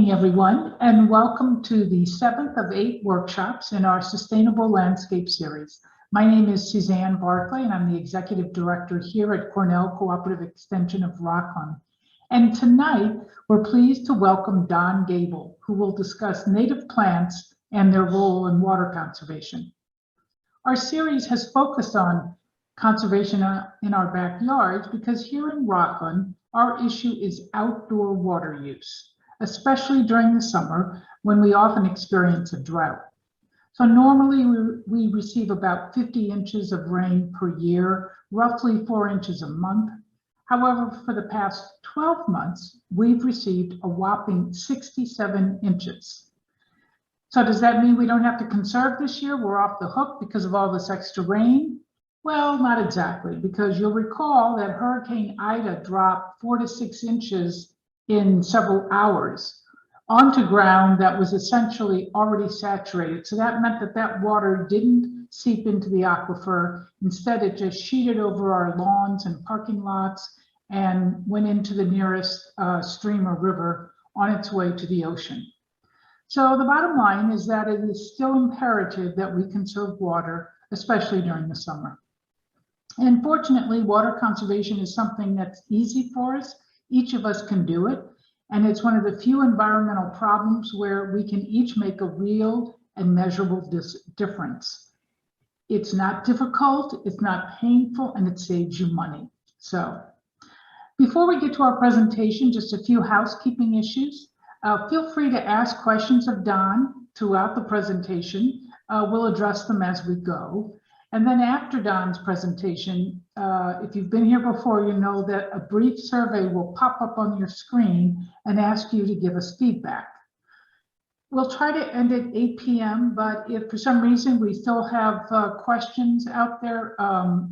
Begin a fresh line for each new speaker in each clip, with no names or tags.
evening, everyone, and welcome to the 7th of 8 workshops in our Sustainable Landscape series. My name is Suzanne Barclay, and I'm the Executive Director here at Cornell Cooperative Extension of Rockland. And tonight, we're pleased to welcome Don Gabel, who will discuss native plants and their role in water conservation. Our series has focused on conservation in our backyards because here in Rockland, our issue is outdoor water use, especially during the summer when we often experience a drought. So normally we receive about 50 inches of rain per year, roughly 4 inches a month. However, for the past 12 months, we've received a whopping 67 inches. So does that mean we don't have to conserve this year? We're off the hook because of all this extra rain? Well, not exactly, because you'll recall that Hurricane Ida dropped 4 to 6 inches in several hours onto ground that was essentially already saturated. So that meant that that water didn't seep into the aquifer. Instead, it just sheeted over our lawns and parking lots and went into the nearest stream or river on its way to the ocean. So the bottom line is that it is still imperative that we conserve water, especially during the summer. And fortunately, water conservation is something that's easy for us. Each of us can do it. And it's one of the few environmental problems where we can each make a real and measurable difference. It's not difficult, it's not painful, and it saves you money. So before we get to our presentation, just a few housekeeping issues. Feel free to ask questions of Don throughout the presentation. We'll address them as we go. And then after Don's presentation, if you've been here before, you know that a brief survey will pop up on your screen and ask you to give us feedback. We'll try to end at 8 p.m., but if for some reason we still have questions out there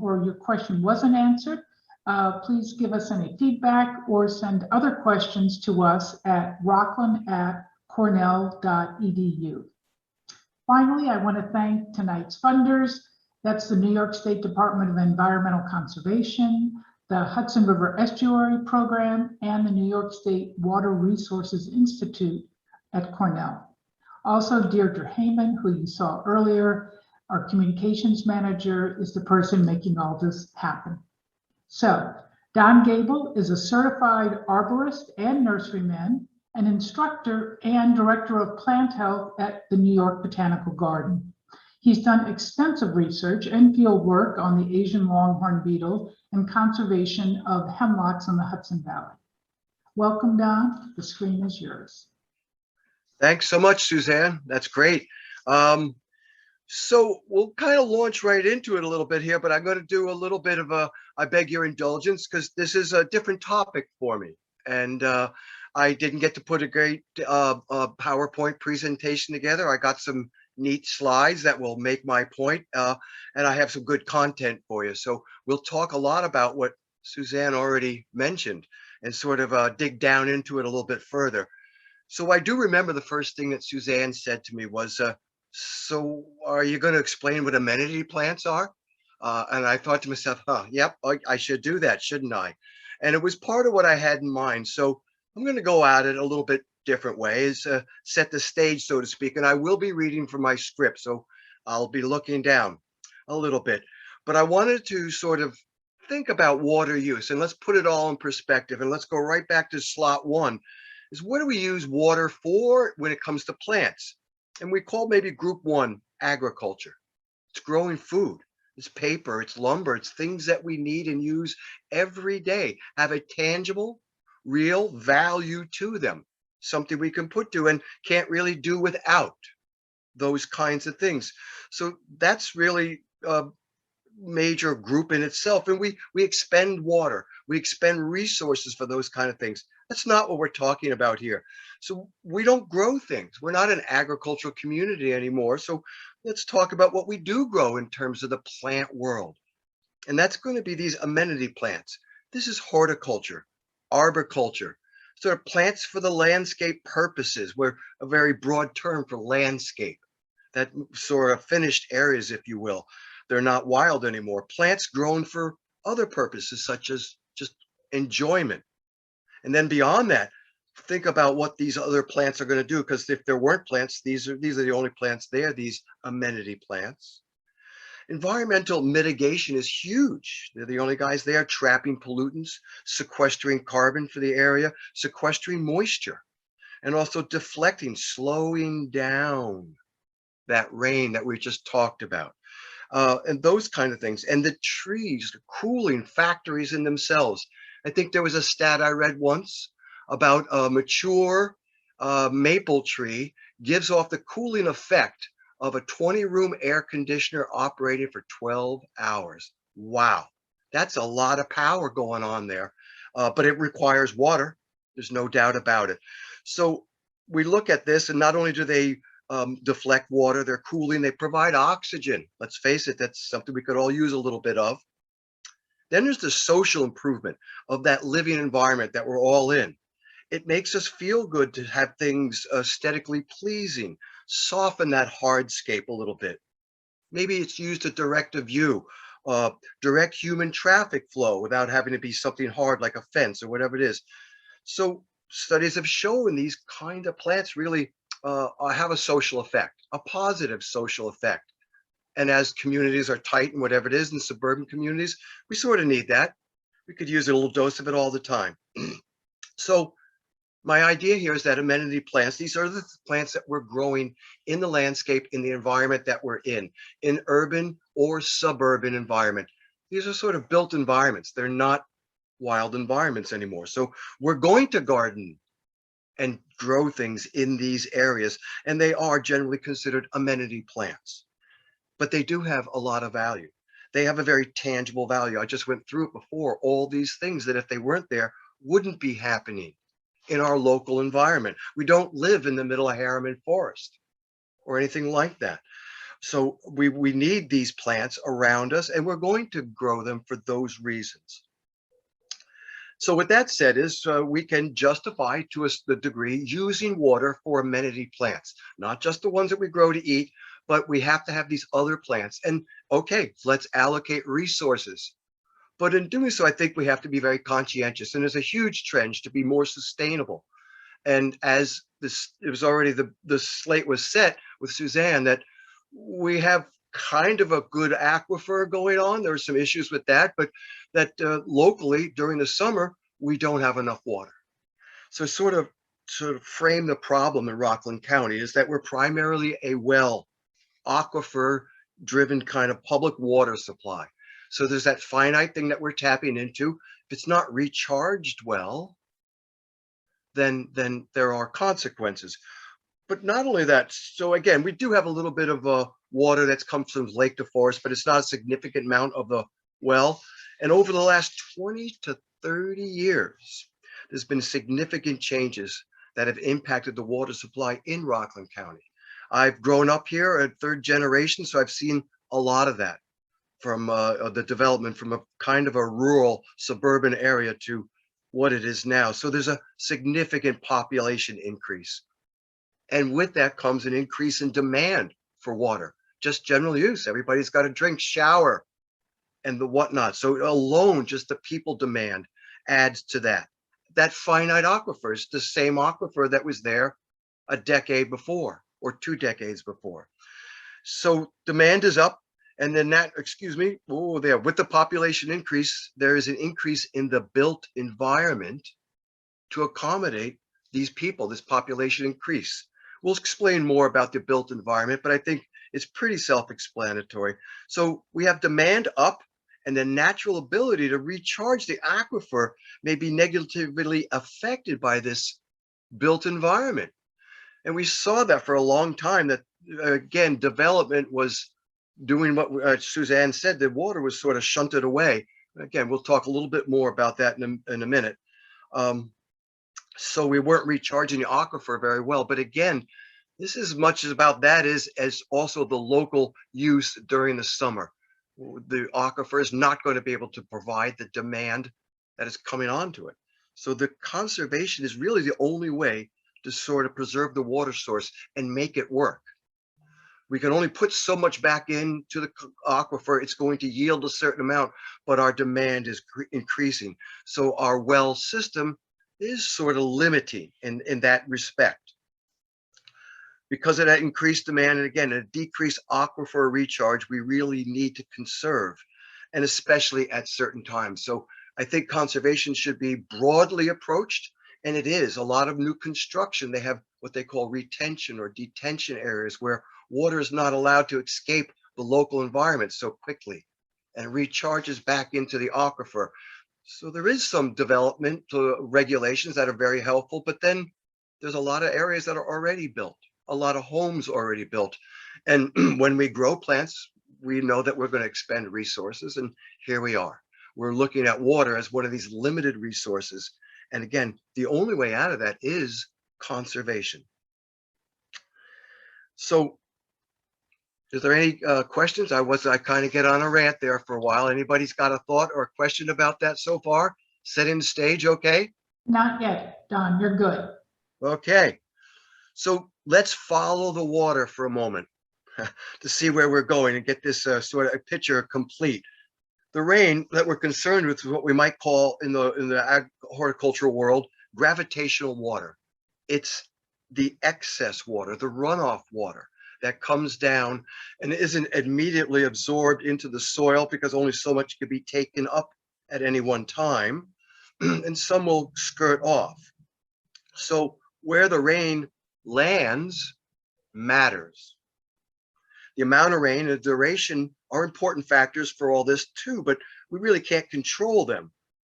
or your question wasn't answered, please give us any feedback or send other questions to us at rockland@cornell.edu. Finally, I want to thank tonight's funders. That's the New York State Department of Environmental Conservation, the Hudson River Estuary Program, and the New York State Water Resources Institute at Cornell. Also, Deirdre Heyman, who you saw earlier, our communications manager, is the person making all this happen. So, Don Gabel is a certified arborist and nurseryman, an instructor and director of plant health at the New York Botanical Garden. He's done extensive research and field work on the Asian longhorn beetle and conservation of hemlocks in the Hudson Valley. Welcome, Don. The screen is yours.
Thanks so much, Suzanne. That's great. So we'll kind of launch right into it a little bit here, but I'm going to do a little bit of I beg your indulgence, because this is a different topic for me. And I didn't get to put a great PowerPoint presentation together. I got some neat slides that will make my point, and I have some good content for you. So we'll talk a lot about what Suzanne already mentioned and sort of dig down into it a little bit further. So I do remember the first thing that Suzanne said to me was, so are you going to explain what amenity plants are? And I thought to myself, yep, I should do that, shouldn't I? And it was part of what I had in mind. So I'm going to go at it a little bit different ways, set the stage, so to speak, and I will be reading from my script, so I'll be looking down a little bit. But I wanted to sort of think about water use, and let's put it all in perspective, and let's go right back to slot 1, is what do we use water for when it comes to plants? And we call maybe group 1 agriculture. It's growing food, it's paper, it's lumber, it's things that we need and use every day, have a tangible, real value to them. Something we can put to and can't really do without those kinds of things. So that's really a major group in itself. And we expend water, we expend resources for those kind of things. That's not what we're talking about here. So we don't grow things. We're not an agricultural community anymore. So let's talk about what we do grow in terms of the plant world. And that's going to be these amenity plants. This is horticulture, arboriculture. Sort of plants for the landscape purposes. We're a very broad term for landscape, that sort of finished areas, if you will. They're not wild anymore. Plants grown for other purposes, such as just enjoyment. And then beyond that, think about what these other plants are going to do, because if there weren't plants, these are the only plants there, these amenity plants. Environmental mitigation is huge. They're the only guys there trapping pollutants, sequestering carbon for the area, sequestering moisture, and also deflecting, slowing down that rain that we just talked about. And those kind of things. And the trees, the cooling factories in themselves. I think there was a stat I read once about a mature maple tree gives off the cooling effect of a 20-room air conditioner operating for 12 hours. Wow, that's a lot of power going on there, but it requires water. There's no doubt about it. So we look at this, and not only do they deflect water, they're cooling, they provide oxygen. Let's face it, that's something we could all use a little bit of. Then there's the social improvement of that living environment that we're all in. It makes us feel good to have things aesthetically pleasing, soften that hardscape a little bit. Maybe it's used to direct a view, direct human traffic flow without having to be something hard like a fence or whatever it is. So studies have shown these kind of plants really have a social effect, a positive social effect. And as communities are tight and whatever it is in suburban communities, we sort of need that. We could use a little dose of it all the time. So my idea here is that amenity plants, these are the plants that we're growing in the landscape, in the environment that we're in urban or suburban environment. These are sort of built environments. They're not wild environments anymore. So we're going to garden and grow things in these areas, and they are generally considered amenity plants. But they do have a lot of value. They have a very tangible value. I just went through it before, all these things that if they weren't there, wouldn't be happening in our local environment. We don't live in the middle of Harriman Forest or anything like that. So we need these plants around us, and we're going to grow them for those reasons. So with that said is we can justify to the degree using water for amenity plants, not just the ones that we grow to eat, but we have to have these other plants. And okay, let's allocate resources. But in doing so, I think we have to be very conscientious. And there's a huge trend to be more sustainable. And as this, it was already the slate was set with Suzanne that we have kind of a good aquifer going on. There are some issues with that, but that locally during the summer, we don't have enough water. So sort of frame the problem in Rockland County is that we're primarily a well aquifer driven kind of public water supply. So there's that finite thing that we're tapping into. If it's not recharged well, then there are consequences. But not only that, so again, we do have a little bit of water that's come from lake to forest, but it's not a significant amount of the well. And over the last 20 to 30 years, there's been significant changes that have impacted the water supply in Rockland County. I've grown up here at third generation, so I've seen a lot of that from the development from a kind of a rural suburban area to what it is now. So there's a significant population increase. And with that comes an increase in demand for water, just general use. Everybody's got to drink, shower, and the whatnot. So alone, just the people demand adds to that. That finite aquifer is the same aquifer that was there a decade before or 2 decades before. So demand is up. And then that, excuse me, with the population increase, there is an increase in the built environment to accommodate these people, this population increase. We'll explain more about the built environment, but I think it's pretty self-explanatory. So we have demand up, and the natural ability to recharge the aquifer may be negatively affected by this built environment. And we saw that for a long time, that again, development was doing what Suzanne said, the water was sort of shunted away. Again, we'll talk a little bit more about that in a minute. So we weren't recharging the aquifer very well. But again, this is as much about that as also the local use during the summer. The aquifer is not going to be able to provide the demand that is coming onto it. So the conservation is really the only way to sort of preserve the water source and make it work. We can only put so much back into the aquifer. It's going to yield a certain amount, but our demand is increasing. So our well system is sort of limiting in that respect. Because of that increased demand, and again, a decreased aquifer recharge, we really need to conserve, and especially at certain times. So I think conservation should be broadly approached, and it is. A lot of new construction, they have what they call retention or detention areas where water is not allowed to escape the local environment so quickly and recharges back into the aquifer. So there is some development to regulations that are very helpful, but then there's a lot of areas that are already built, a lot of homes already built. And when we grow plants, we know that we're going to expend resources. And here we are. We're looking at water as one of these limited resources. And again, the only way out of that is conservation. So is there any questions? I kind of get on a rant there for a while. Anybody's got a thought or a question about that so far? Setting the stage, okay?
Not yet, Don, you're good.
Okay. So let's follow the water for a moment to see where we're going and get this sort of a picture complete. The rain that we're concerned with is what we might call in the horticultural world gravitational water. It's the excess water, the runoff water that comes down and isn't immediately absorbed into the soil because only so much can be taken up at any one time, and some will skirt off. So where the rain lands matters. The amount of rain and the duration are important factors for all this too, but we really can't control them.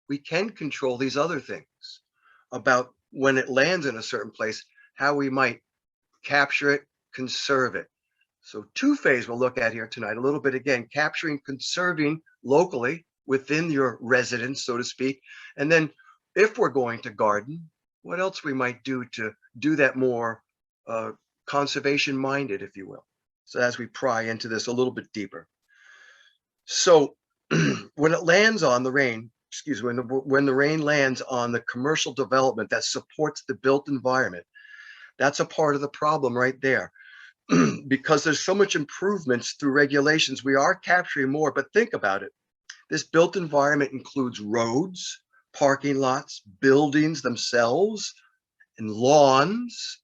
We can control these other things about when it lands in a certain place, how we might capture it, conserve it. So two-phase we'll look at here tonight, a little bit again, capturing, conserving locally within your residence, so to speak. And then if we're going to garden, what else we might do to do that more conservation minded, if you will. So as we pry into this a little bit deeper. So when it lands on the rain, excuse me, when the rain lands on the commercial development that supports the built environment, that's a part of the problem right there. Because there's so much improvements through regulations, we are capturing more, but think about it. This built environment includes roads, parking lots, buildings themselves, and lawns.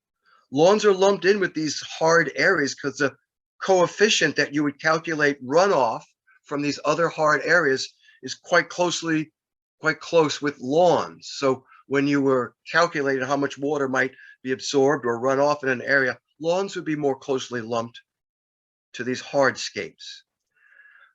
Lawns are lumped in with these hard areas because the coefficient that you would calculate runoff from these other hard areas is quite close with lawns. So when you were calculating how much water might be absorbed or run off in an area, lawns would be more closely lumped to these hardscapes.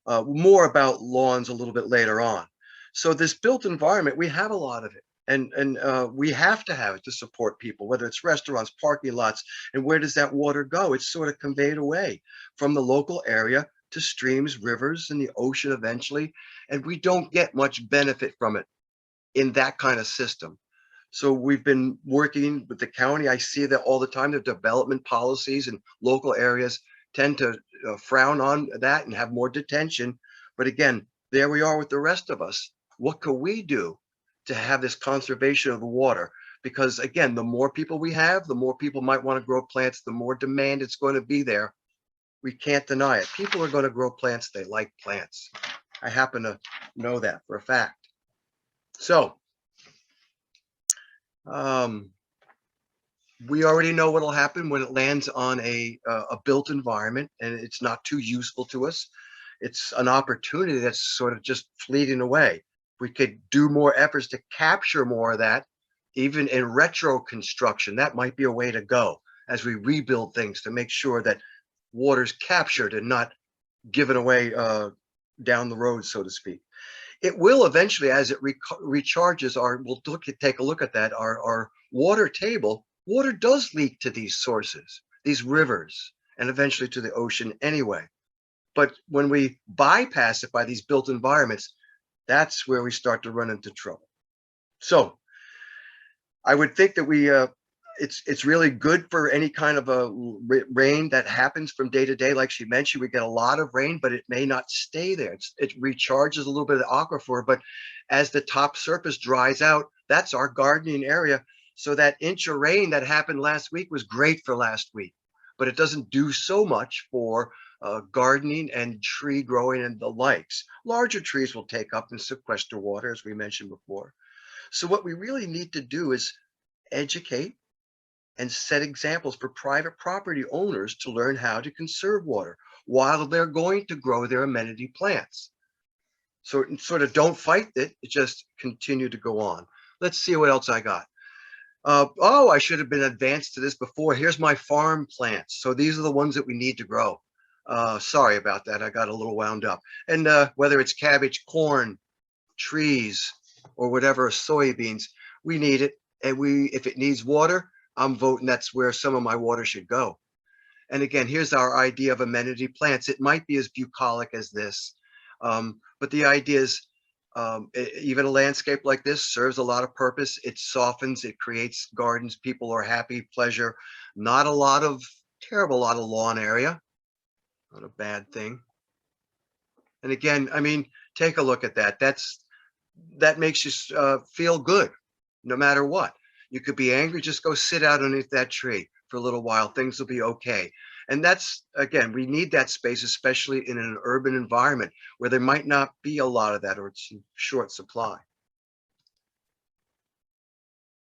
More about lawns a little bit later on. So this built environment, we have a lot of it. And we have to have it to support people, whether it's restaurants, parking lots, and where does that water go? It's sort of conveyed away from the local area to streams, rivers, and the ocean eventually. And we don't get much benefit from it in that kind of system. So we've been working with the county. I see that all the time. The development policies in local areas tend to frown on that and have more detention. But again, there we are with the rest of us. What can we do to have this conservation of the water? Because again, the more people we have, the more people might want to grow plants, the more demand it's going to be there. We can't deny it. People are going to grow plants. They like plants. I happen to know that for a fact. So we already know what will happen when it lands on a built environment and it's not too useful to us. It's an opportunity that's sort of just fleeting away. We could do more efforts to capture more of that, even in retro construction. That might be a way to go as we rebuild things to make sure that water's captured and not given away down the road, so to speak. It will eventually, as it recharges we'll take a look at that, our water table. Water does leak to these sources, these rivers, and eventually to the ocean anyway. But when we bypass it by these built environments, that's where we start to run into trouble. So I would think that it's really good for any kind of a rain that happens from day to day. Like she mentioned, we get a lot of rain, but it may not stay there. It recharges a little bit of the aquifer, but as the top surface dries out, that's our gardening area. So that inch of rain that happened last week was great for last week, but it doesn't do so much for gardening and tree growing and the likes. Larger trees will take up and sequester water, as we mentioned before. So what we really need to do is educate and set examples for private property owners to learn how to conserve water while they're going to grow their amenity plants. So sort of don't fight it, just continue to go on. Let's see what else I got. Oh, I should have been advanced to this before. Here's my farm plants. So these are the ones that we need to grow. Sorry about that. I got a little wound up. And whether it's cabbage, corn, trees, or whatever, soybeans, we need it. And if it needs water, I'm voting that's where some of my water should go. And again, here's our idea of amenity plants. It might be as bucolic as this, but the idea is even a landscape like this serves a lot of purpose. It softens, it creates gardens. People are happy, pleasure, not a lot of terrible lot of lawn area, not a bad thing. And again, I mean, take a look at that. That makes you feel good no matter what. You could be angry, just go sit out underneath that tree for a little while. Things will be okay. And that's, again, we need that space, especially in an urban environment where there might not be a lot of that or it's in short supply.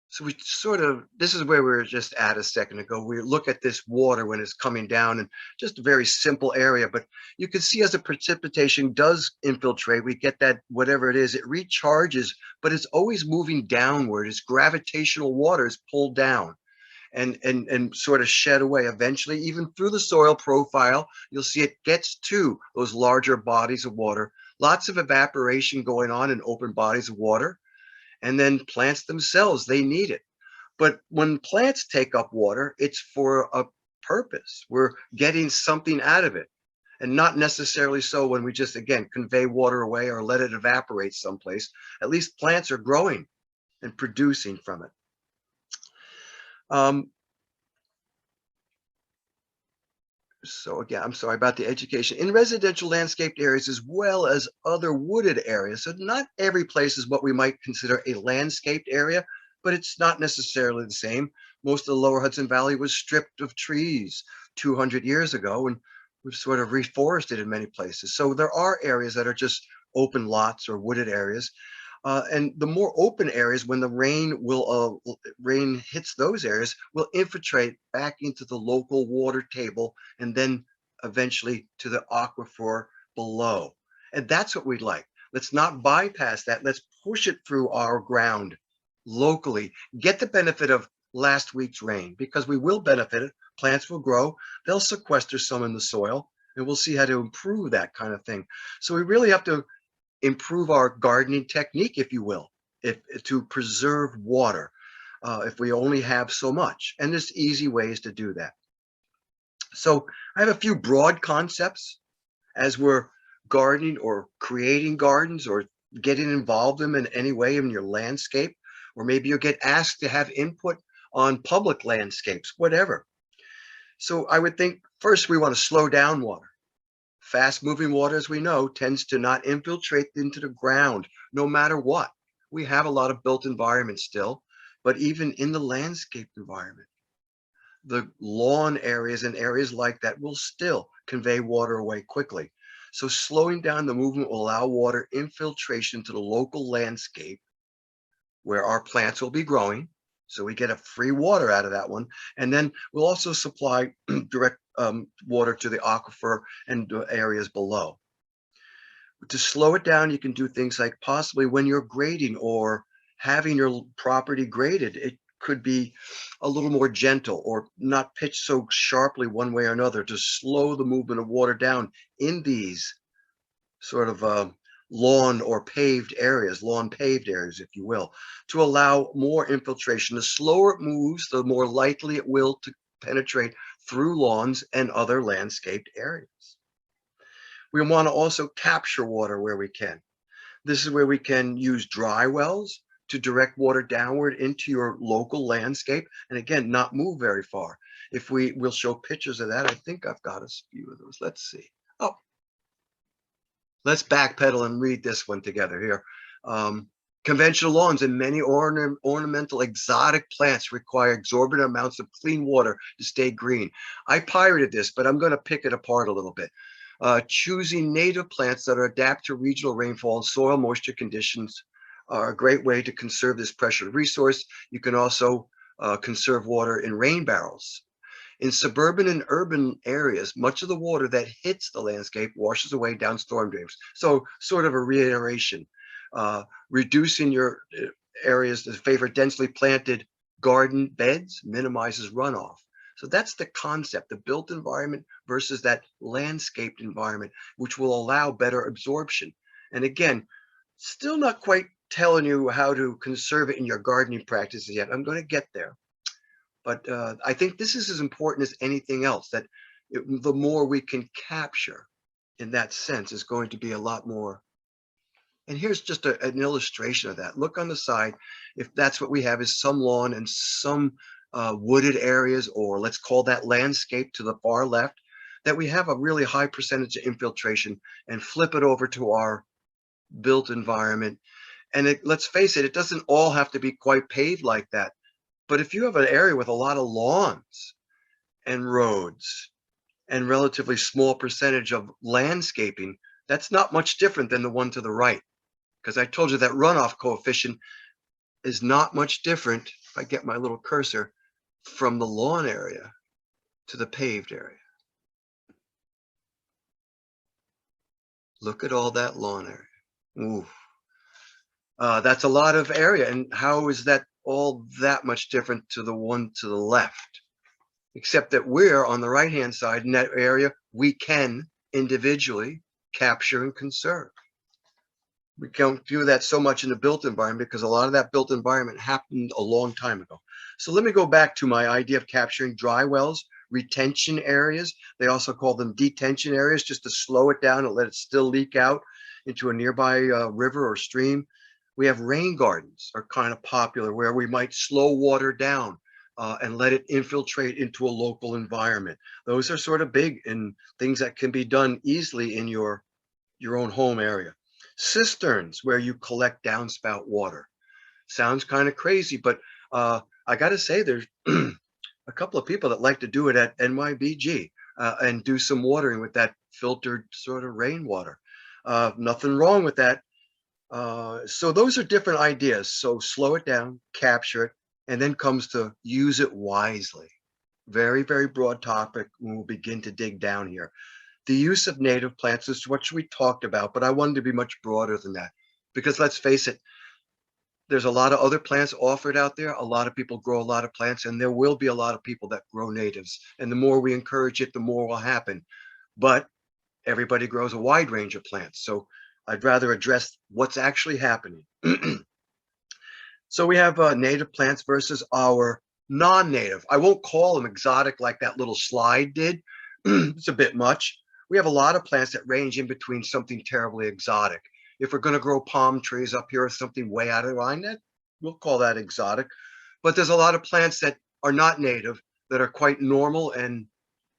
So we sort of, this is where we were just at a second ago. We look at this water when it's coming down and just a very simple area, but you can see as the precipitation does infiltrate, we get that, whatever it is, it recharges, but it's always moving downward. It's gravitational water is pulled down and sort of shed away. Eventually, even through the soil profile, you'll see it gets to those larger bodies of water. Lots of evaporation going on in open bodies of water. And then plants themselves, they need it. But when plants take up water, it's for a purpose. We're getting something out of it. And not necessarily so when we just, again, convey water away or let it evaporate someplace. At least plants are growing and producing from it. So again, I'm sorry about the education. In residential landscaped areas as well as other wooded areas. So not every place is what we might consider a landscaped area, but it's not necessarily the same. Most of the lower Hudson Valley was stripped of trees 200 years ago, and we've sort of reforested in many places. So there are areas that are just open lots or wooded areas. And the more open areas, when the rain hits those areas, will infiltrate back into the local water table and then eventually to the aquifer below. And that's what we'd like. Let's not bypass that. Let's push it through our ground locally. Get the benefit of last week's rain because we will benefit it. Plants will grow. They'll sequester some in the soil, and we'll see how to improve that kind of thing. So we really have to improve our gardening technique, if you will, to preserve water, if we only have so much. And there's easy ways to do that. So I have a few broad concepts as we're gardening or creating gardens or getting involved in them in any way in your landscape, or maybe you'll get asked to have input on public landscapes, whatever. So I would think first we want to slow down water. Fast moving water, as we know, tends to not infiltrate into the ground, no matter what. We have a lot of built environments still, but even in the landscape environment, the lawn areas and areas like that will still convey water away quickly. So slowing down the movement will allow water infiltration to the local landscape where our plants will be growing. So we get a free water out of that one. And then we'll also supply direct water to the aquifer and areas below. To slow it down, you can do things like possibly when you're grading or having your property graded, it could be a little more gentle or not pitched so sharply one way or another to slow the movement of water down in these sort of lawn paved areas, if you will, to allow more infiltration. The slower it moves, the more likely it will to penetrate through lawns and other landscaped areas. We want to also capture water where we can. This is where we can use dry wells to direct water downward into your local landscape, and again, not move very far. If we'll show pictures of that. I think I've got a few of those. Let's see. Oh, let's backpedal and read this one together here. Conventional lawns and many ornamental exotic plants require exorbitant amounts of clean water to stay green. I pirated this, but I'm going to pick it apart a little bit. Choosing native plants that are adapt to regional rainfall and soil moisture conditions are a great way to conserve this precious resource. You can also conserve water in rain barrels. In suburban and urban areas, much of the water that hits the landscape washes away down storm drains. So sort of a reiteration, reducing your areas to favor densely planted garden beds minimizes runoff. So that's the concept, the built environment versus that landscaped environment, which will allow better absorption. And again, still not quite telling you how to conserve it in your gardening practices yet. I'm going to get there. But I think this is as important as anything else, that the more we can capture in that sense is going to be a lot more. And here's just an illustration of that. Look on the side. If that's what we have is some lawn and some wooded areas, or let's call that landscape to the far left, that we have a really high percentage of infiltration, and flip it over to our built environment. And let's face it, it doesn't all have to be quite paved like that. But if you have an area with a lot of lawns and roads and relatively small percentage of landscaping, that's not much different than the one to the right. Because I told you that runoff coefficient is not much different, if I get my little cursor, from the lawn area to the paved area. Look at all that lawn area. Ooh. That's a lot of area. And how is that all that much different to the one to the left? Except that we're on the right-hand side in that area, we can individually capture and conserve. We don't do that so much in the built environment because a lot of that built environment happened a long time ago. So let me go back to my idea of capturing dry wells, retention areas. They also call them detention areas, just to slow it down and let it still leak out into a nearby river or stream. We have rain gardens are kind of popular, where we might slow water down and let it infiltrate into a local environment. Those are sort of big and things that can be done easily in your own home area. Cisterns, where you collect downspout water. Sounds kind of crazy, but I got to say there's a couple of people that like to do it at NYBG and do some watering with that filtered sort of rainwater. Nothing wrong with that. So those are different ideas. So slow it down, capture it, and then comes to use it wisely. Very, very broad topic. We'll begin to dig down here. The use of native plants is what we talked about, but I wanted to be much broader than that, because let's face it, there's a lot of other plants offered out there. A lot of people grow a lot of plants, and there will be a lot of people that grow natives. And the more we encourage it, the more will happen. But everybody grows a wide range of plants. So I'd rather address what's actually happening. So we have native plants versus our non-native. I won't call them exotic like that little slide did. It's a bit much. We have a lot of plants that range in between something terribly exotic. If we're going to grow palm trees up here or something way out of line, that we'll call that exotic. But there's a lot of plants that are not native that are quite normal and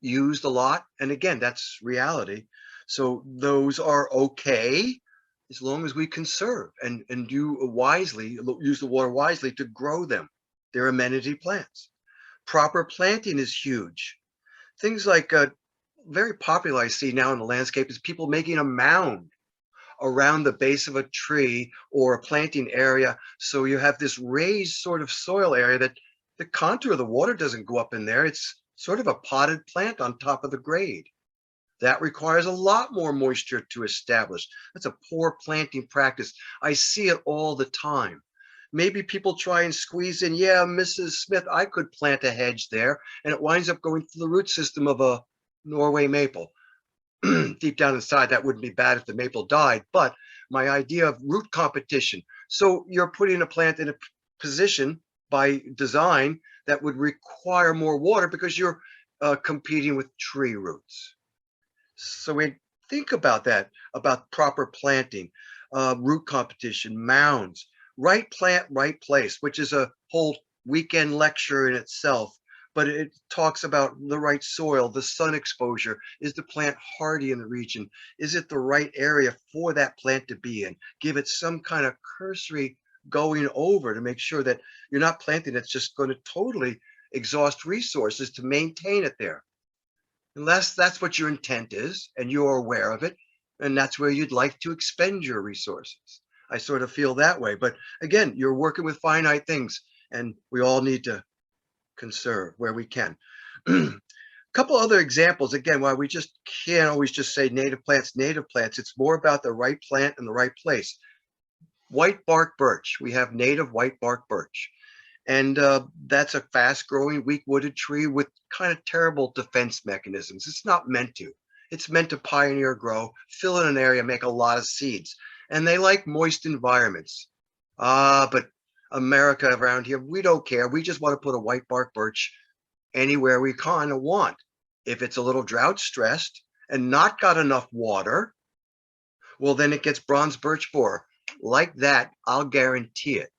used a lot. And again, that's reality. So those are okay as long as we conserve and do wisely, use the water wisely to grow them. They're amenity plants. Proper planting is huge. Things like very popular I see now in the landscape is people making a mound around the base of a tree or a planting area. So you have this raised sort of soil area that the contour of the water doesn't go up in there. It's sort of a potted plant on top of the grade. That requires a lot more moisture to establish. That's a poor planting practice. I see it all the time. Maybe people try and squeeze in, yeah, Mrs. Smith, I could plant a hedge there, and it winds up going through the root system of a Norway maple. Deep down inside, that wouldn't be bad if the maple died, but my idea of root competition. So you're putting a plant in a position by design that would require more water because you're competing with tree roots. So we think about that, about proper planting, root competition, mounds, right plant, right place, which is a whole weekend lecture in itself. But it talks about the right soil, the sun exposure. Is the plant hardy in the region? Is it the right area for that plant to be in? Give it some kind of cursory going over to make sure that you're not planting that's just going to totally exhaust resources to maintain it there. Unless that's what your intent is and you're aware of it, and that's where you'd like to expend your resources. I sort of feel that way. But again, you're working with finite things, and we all need to conserve where we can. Couple other examples, again, why we just can't always just say native plants, native plants. It's more about the right plant in the right place. White bark birch. We have native white bark birch. And that's a fast growing, weak wooded tree with kind of terrible defense mechanisms. It's not meant to. It's meant to pioneer, grow, fill in an area, make a lot of seeds. And they like moist environments. But America around here, we don't care. We just want to put a white bark birch anywhere we kind of want. If it's a little drought stressed and not got enough water, well, then it gets bronze birch borer. Like that, I'll guarantee it.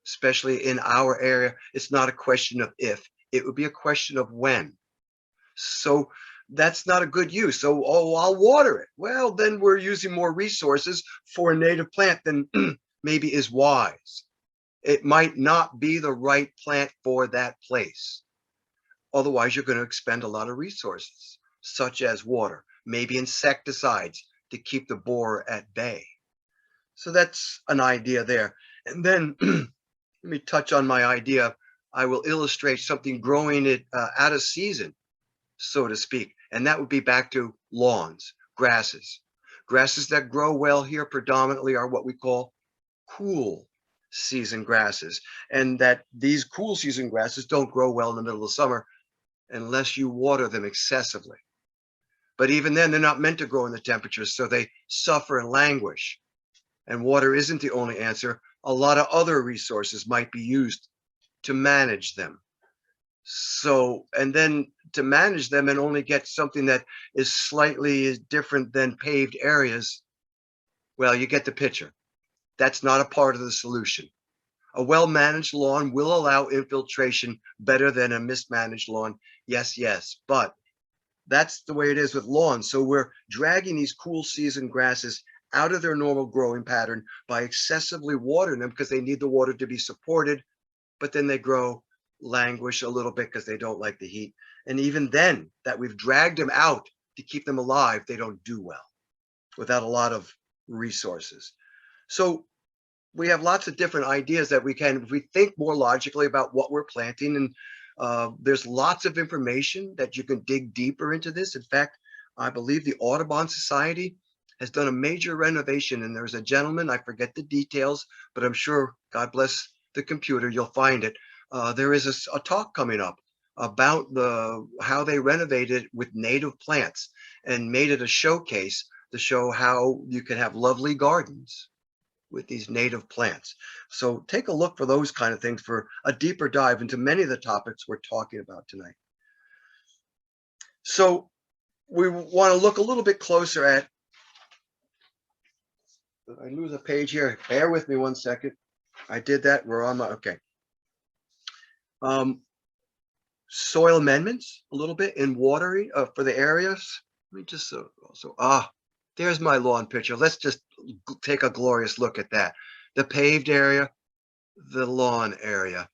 Especially in our area, it's not a question of if, it would be a question of when. So that's not a good use. So, oh, I'll water it. Well, then we're using more resources for a native plant than maybe is wise. It might not be the right plant for that place. Otherwise, you're going to expend a lot of resources, such as water, maybe insecticides to keep the borer at bay. So that's an idea there. And then let me touch on my idea. I will illustrate something growing it out of season, so to speak. And that would be back to lawns, grasses. Grasses that grow well here predominantly are what we call cool season grasses. And that these cool season grasses don't grow well in the middle of summer unless you water them excessively. But even then, they're not meant to grow in the temperatures, so they suffer and languish. And water isn't the only answer. A lot of other resources might be used to manage them. So, and then to manage them and only get something that is slightly different than paved areas, well, you get the picture. That's not a part of the solution. A well-managed lawn will allow infiltration better than a mismanaged lawn. Yes, yes, but that's the way it is with lawns. So we're dragging these cool season grasses out of their normal growing pattern by excessively watering them because they need the water to be supported, but then they grow, languish a little bit because they don't like the heat. And even then, that we've dragged them out to keep them alive, they don't do well without a lot of resources. So we have lots of different ideas that we can, if we think more logically about what we're planting, and there's lots of information that you can dig deeper into this. In fact, I believe the Audubon Society has done a major renovation, and there's a gentleman, I forget the details, but I'm sure, God bless the computer, you'll find it. There is a talk coming up about how they renovated with native plants and made it a showcase to show how you can have lovely gardens with these native plants. So take a look for those kind of things for a deeper dive into many of the topics we're talking about tonight. So we want to look a little bit closer at, I lose a page here. Bear with me one second. I did that. We're on my, okay. Soil amendments a little bit in watering for the areas. Let me just there's my lawn picture. Let's just take a glorious look at that. The paved area, the lawn area.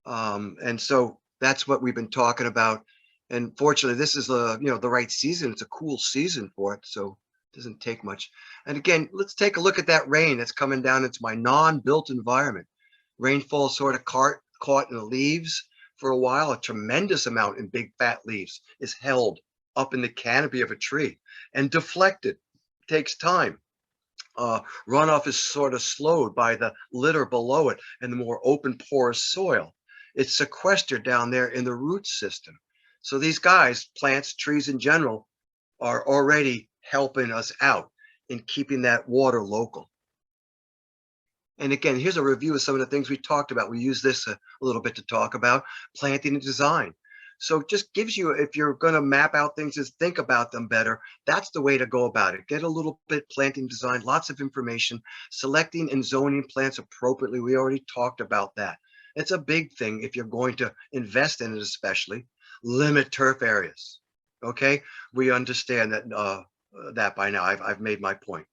And so that's what we've been talking about. And fortunately, this is the right season. It's a cool season for it, so it doesn't take much. And again, let's take a look at that rain that's coming down. It's my non-built environment. Rainfall sort of caught in the leaves for a while. A tremendous amount in big fat leaves is held up in the canopy of a tree and deflected. Takes time. Runoff is sort of slowed by the litter below it and the more open porous soil. It's sequestered down there in the root system. So these guys, plants, trees in general, are already helping us out in keeping that water local. And again, here's a review of some of the things we talked about. We use this a little bit to talk about planting and design. So it just gives you, if you're going to map out things and think about them better, that's the way to go about it. Get a little bit planting design, lots of information, selecting and zoning plants appropriately. We already talked about that. It's a big thing if you're going to invest in it, especially. Limit turf areas. Okay, we understand that that by now. I've made my point.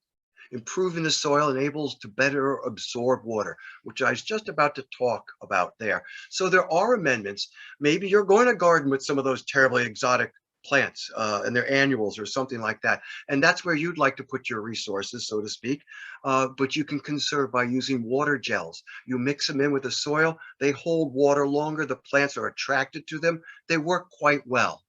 Improving the soil enables to better absorb water, which I was just about to talk about there. So there are amendments. Maybe you're going to garden with some of those terribly exotic plants and their annuals or something like that. And that's where you'd like to put your resources, so to speak. But you can conserve by using water gels. You mix them in with the soil, they hold water longer, the plants are attracted to them, they work quite well.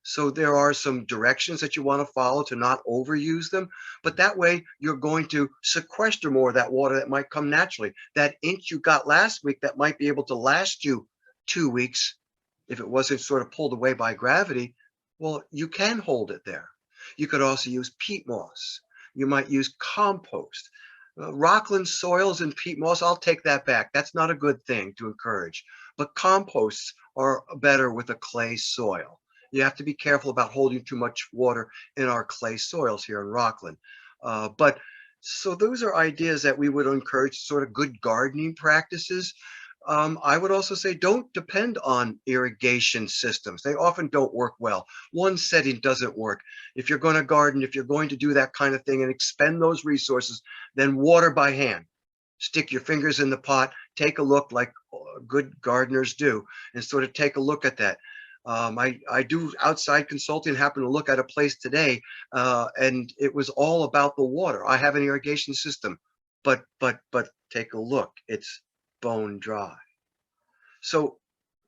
So there are some directions that you want to follow to not overuse them, but that way you're going to sequester more of that water that might come naturally. That inch you got last week that might be able to last you 2 weeks if it wasn't sort of pulled away by gravity, well, you can hold it there. You could also use peat moss. You might use compost. Rockland soils and peat moss, I'll take that back. That's not a good thing to encourage. But composts are better with a clay soil. You have to be careful about holding too much water in our clay soils here in Rockland. But so those are ideas that we would encourage, sort of good gardening practices. I would also say don't depend on irrigation systems. They often don't work well. One setting doesn't work. If you're going to garden, if you're going to do that kind of thing and expend those resources, then water by hand. Stick your fingers in the pot, take a look like good gardeners do, and sort of take a look at that. I do outside consulting, happen to look at a place today, and it was all about the water. I have an irrigation system, but take a look. It's bone dry. So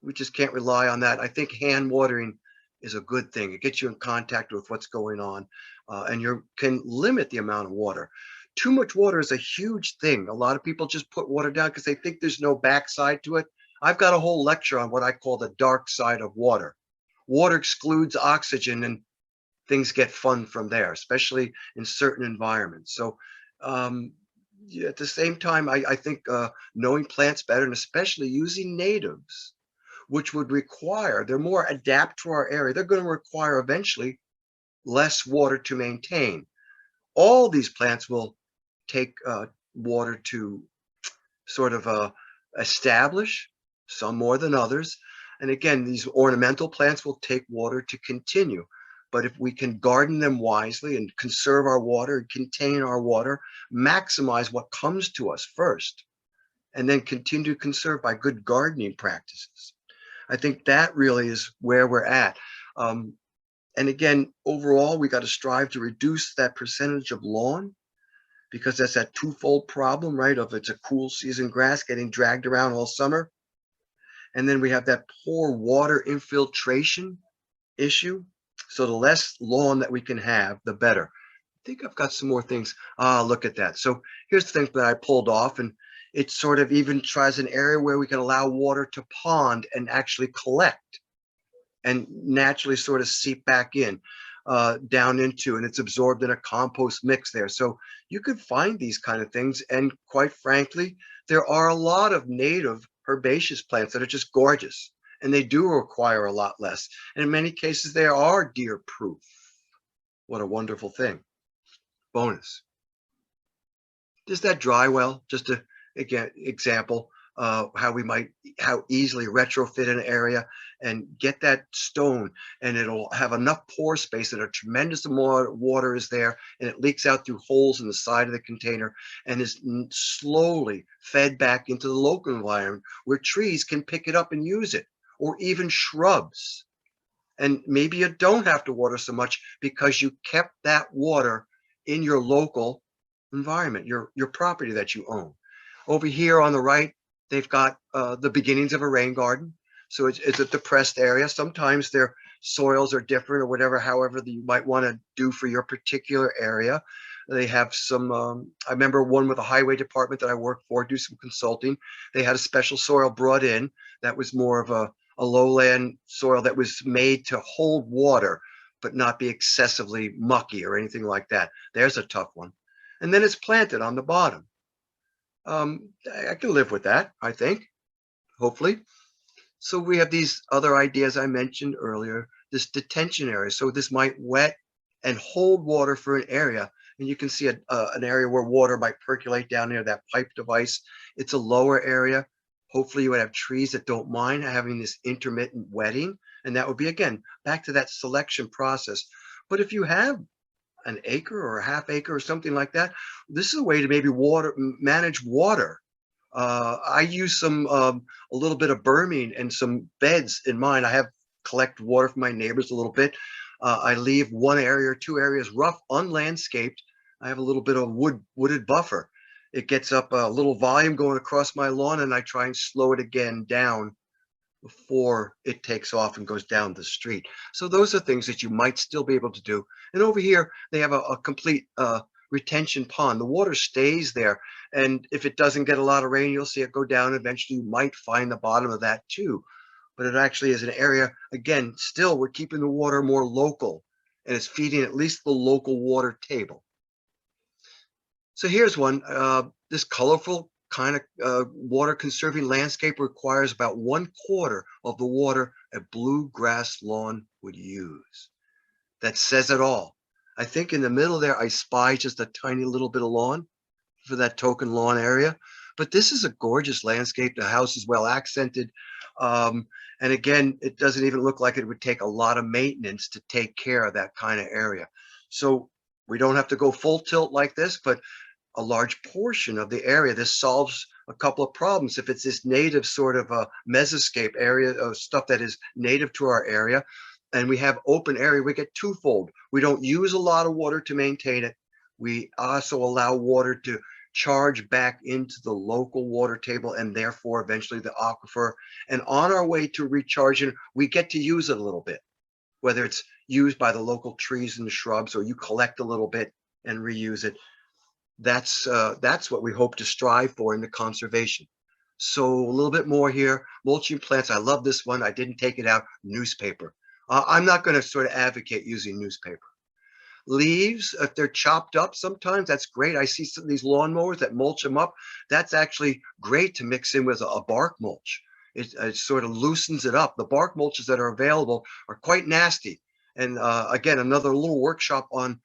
we just can't rely on that. I think hand watering is a good thing. It gets you in contact with what's going on, and you can limit the amount of water. Too much water is a huge thing. A lot of people just put water down because they think there's no backside to it. I've got a whole lecture on what I call the dark side of water. Water excludes oxygen and things get fun from there, especially in certain environments. So yeah, at the same time, I think knowing plants better, and especially using natives, which would require, they're more adapt to our area. They're going to require eventually less water to maintain. All these plants will take water to sort of establish, some more than others. And again, these ornamental plants will take water to continue. But if we can garden them wisely and conserve our water and contain our water, maximize what comes to us first, and then continue to conserve by good gardening practices, I think that really is where we're at. And again, overall, we got to strive to reduce that percentage of lawn, because that's that twofold problem, right? Of it's a cool season grass getting dragged around all summer. And then we have that poor water infiltration issue. So the less lawn that we can have, the better. I think I've got some more things. Look at that. So here's the thing that I pulled off, and it sort of even tries an area where we can allow water to pond and actually collect and naturally sort of seep back in down into, and it's absorbed in a compost mix there. So you could find these kind of things. And quite frankly, there are a lot of native herbaceous plants that are just gorgeous, and they do require a lot less. And in many cases, they are deer proof. What a wonderful thing. Bonus. Does that dry well? Just a, again, example. How easily retrofit an area and get that stone, and it'll have enough pore space that a tremendous amount of water is there, and it leaks out through holes in the side of the container and is slowly fed back into the local environment where trees can pick it up and use it, or even shrubs. And maybe you don't have to water so much because you kept that water in your local environment, your property that you own. Over here on the right, they've got the beginnings of a rain garden. So it's a depressed area. Sometimes their soils are different or whatever, however you might want to do for your particular area. They have some, I remember one with the highway department that I worked for, do some consulting. They had a special soil brought in that was more of a lowland soil that was made to hold water, but not be excessively mucky or anything like that. There's a tough one. And then it's planted on the bottom. I can live with that, I think, hopefully. So we have these other ideas I mentioned earlier, this detention area. So this might wet and hold water for an area. And you can see an area where water might percolate down near that pipe device. It's a lower area. Hopefully you would have trees that don't mind having this intermittent wetting. And that would be, again, back to that selection process. But if you have an acre or a half acre or something like that, this is a way to maybe manage water. I use some a little bit of burming and some beds in mine. I have collect water from my neighbors a little bit. I leave one area or two areas rough, unlandscaped. I have a little bit of wooded buffer. It gets up a little volume going across my lawn, and I try and slow it again down before it takes off and goes down the street. So those are things that you might still be able to do. And over here, they have a complete retention pond. The water stays there. And if it doesn't get a lot of rain, you'll see it go down. Eventually, you might find the bottom of that too. But it actually is an area, again, still we're keeping the water more local, and it's feeding at least the local water table. So here's one. This colorful kind of water conserving landscape requires about 1/4 of the water a bluegrass lawn would use. That says it all. I think in the middle there, I spy just a tiny little bit of lawn for that token lawn area. But this is a gorgeous landscape. The house is well accented. And again, it doesn't even look like it would take a lot of maintenance to take care of that kind of area. So we don't have to go full tilt like this, but a large portion of the area. This solves a couple of problems. If it's this native sort of a mesoscape area of stuff that is native to our area, and we have open area, we get twofold. We don't use a lot of water to maintain it. We also allow water to charge back into the local water table and therefore eventually the aquifer. And on our way to recharging, we get to use it a little bit, whether it's used by the local trees and shrubs or you collect a little bit and reuse it. That's what we hope to strive for in the conservation. So a little bit more here. Mulching plants. I love this one. I didn't take it out. Newspaper. I'm not going to sort of advocate using newspaper. Leaves, if they're chopped up sometimes, that's great. I see some of these lawnmowers that mulch them up. That's actually great to mix in with a bark mulch. It sort of loosens it up. The bark mulches that are available are quite nasty. And again, another little workshop on